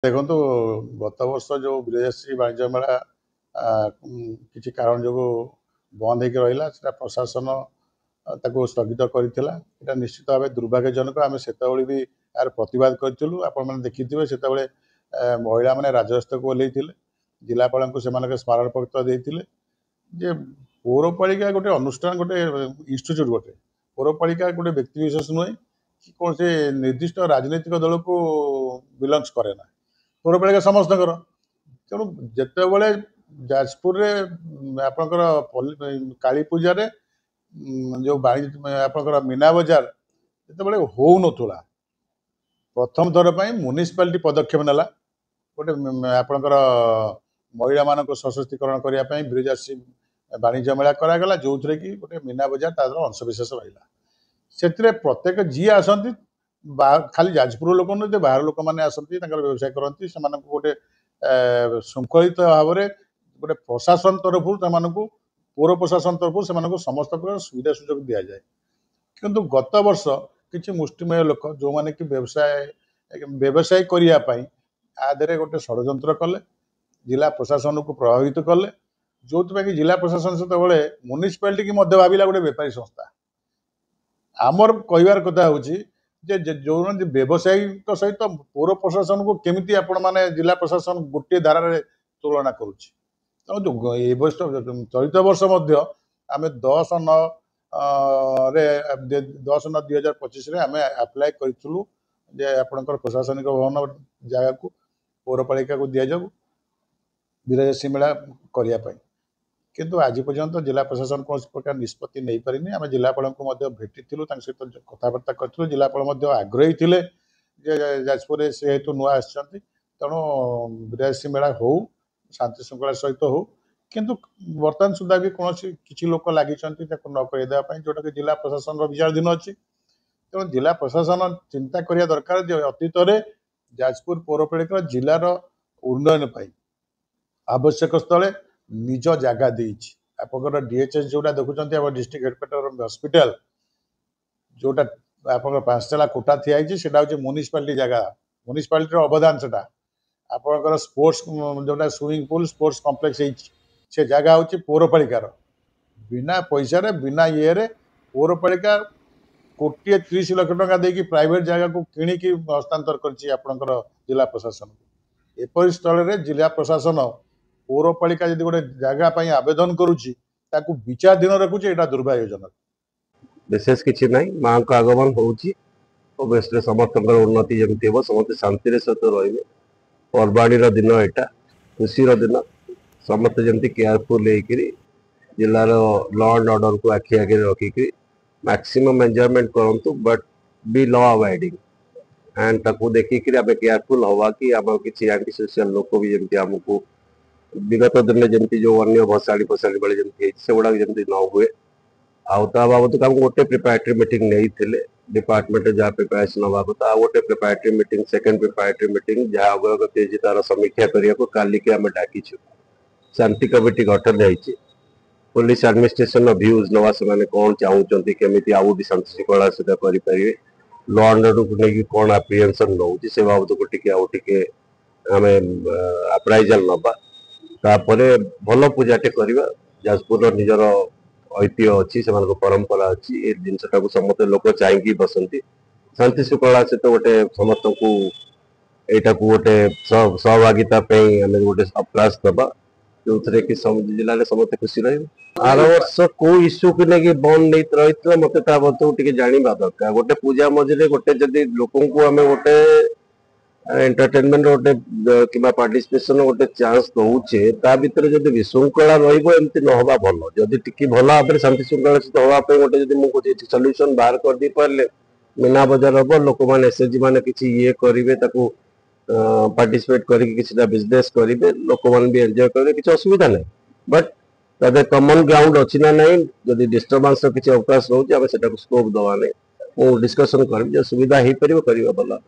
देखो गत वर्ष जो विदेशी वाणिज्य मेला किसी कारण जो बंद हो रहा है प्रशासन स्थगित कर निश्चित भाव दुर्भाग्यजनक आम से भी यार प्रतिवाद करूँ आपण देखी से महिला मैंने राजस्व को ओल्ल जिलापाल को स्मारण पत्र देते जे पौरपालिका गोटे अनुष्ठान गोटे इन्स्टिट्यूट गोटे पौरपालिका गोटे व्यक्तिशेष नुहे कि कौन से निर्दिष्ट राजनैतिक दल को बिलंगस करे ना पौरपालिका समस्त तेणु जितेबले जाजपुर आपणकर काली पूजा जो आपणकर मीना बजार जिते हो नाला प्रथम थर पर म्युनिसिपालिटी पदक्षेप नेला गोटे आपणकर महिला मान सशक्तिकरण करने ब्रिजासी वाणिज्य मेला करागला जो थे कि गोटे मीना बजार तार अंशविशेष रहा से प्रत्येक जी आसती खाली जाजपुर लोक नुहे बाहर लोक मैंने आसती व्यवसाय करती से गोटे श्रृंखलित भाव में गोटे प्रशासन तरफ पौर प्रशासन तरफ से समस्त प्रकार सुविधा सुजोग दि जाए किंतु गत वर्ष किसी मुष्टिमेय लोक जो मैंने कि व्यवसाय करने आधे गोटे षड्यंत्र कले जिला प्रशासन को प्रभावित कले जो कि जिला प्रशासन से म्युनिसिपालिटी की भाविला गोटे बेपारी संस्था आमर कहबार कथा हूँ जो व्यवसायी सहित पौर प्रशासन को केमिति आपण माने जिला प्रशासन गोटे धारा तुलना करुच्ची तेणु चलित वर्ष आम 10/9/2025 आम आप्लाय करूँ आपणकर प्रशासनिक भवन जगह को पौरपालिका को दि जाऊ विराजसी मेला करने किंतु आज पर्यंत जिला प्रशासन कौन प्रकार निष्पत्ति नहीं पारिनी आम जिलापाल को भेटी सहित कथबार्ता करूँ जिलापाल आग्रही थे जाजपुर से हेतु नुआ आसती तेणु विराजसी मेला हो शांति श्रृंखला सहित हो किंतु बर्तमान सुधा भी कौन किसी लोक लगी न करदेप जोटा कि जिला प्रशासन विचाराधीन अच्छी तेणु जिला प्रशासन चिंता करने दरकार जो अतीत जाजपुर पौरपालिका जिलार उन्नयन आवश्यक स्थले निज जगह देछि आपनकर डीएचएस जोटा देखुचंती आप डिस्ट्रिक्ट हेडक्वार्टर हॉस्पिटल जोटा आपनकर 5 तला कोठा थिया हिची सेटा होची म्युनिसिपालिटी जगह म्युनिसिपालिटी रो अवदान सेटा आपनकर स्पोर्ट्स जोटा स्विमिंग पूल स्पोर्ट्स कॉम्प्लेक्स हिची से जगह होची पौरपालिकार बिना पैसा रे बिना ये रे पौरपालिका 1,30 लाख टका देकी प्राइवेट जगह को किणिकी हस्तांतर करछि आपनकर जिला प्रशासन एपरि स्थल रे जिला प्रशासन पौरपालिका यदि गोटे जगह आवेदन करुच्ची विचाराधीन रखुचे यहाँ दुर्भाग्यजनक विशेष किसी ना माँ का आगमन होबे समस्त उन्नति जमी हम समस्त शांति सहित रे पर्वाणी दिन यहाँ खुशी दिन समस्त जमी केयरफुल जिलार लॉ एंड ऑर्डर को आखि आगे रखिक मैक्सिमम एंजॉयमेंट करूँ but be law avoiding and ताकू देखिक आम केयरफुल हवा कि आम किसी एंटी सोशल लोक भी जमी आमको विगत दिन जमी जो अन्य भसाणी फसाणी बेले जमी से गुड़ा जमी न हुए आउता बाबद आम गोटे प्रिपेरेटरी मीटिंग नहीं डिपार्टमेंट जहाँ प्रिपेरेसन हवा कथा गोटे preparatory meeting second preparatory meeting जहाँ अग्रगति तार समीक्षा करने को काली के आम डाकिछु शांति कमिटी गठन होती पुलिस एडमिनिस्ट्रेशन व्यूज नवा से कौन चाहूँगी केमी आउट शांति श्रृंखला सहित करेंगे लॉ एंड ऑर्डर को लेकिन कौन एप्रिहेंशन नौ से बाबद को टी आउ टे आम अप्राइजाल नवा तापर भल पूजाटे करवा जाजपुर निजर ऐतिह्य अच्छी से परंपरा अच्छी ये जिनटा समस्त लोक चाहिए बसंती शांति श्रृंखला सहित गोटे समस्त को यहाँ गोटे सहभागिता आम गोटे अभ्यास दबा जो थे कि जिले में समस्त खुशी रहा आर वर्ष को इश्यू को लेकिन बंद नहीं रही मत टे जाना दरकार गोटे पूजा मझे गोटे जदि लोक आम गोटे एंटरटेनमेंट गोटे कि पार्टिसिपेशन गोटे चांस दौचे ता भीतर जब विशृंखला रमती न हवा भल जदि टी भल भाव शांति श्रृंखला सहित हाँपाई गोटे मुझे सल्यूशन बाहर कर दे पारे मीना बजार हम लोक मैंने एसएचजी मैंने किसी ये करेंगे पार्टिसिपेट करके बिजनेस करेंगे लोक मैंने भी एंजॉय करेंगे किसी असुविधा नहीं बट तादे कॉमन ग्राउंड अच्छी ना नहीं जदि डिस्टर्बांस किसी अवकाश रोचे आम से स्कोप दवा नहीं मुझे डिस्कसन कर सुविधा हो पार करवा भल।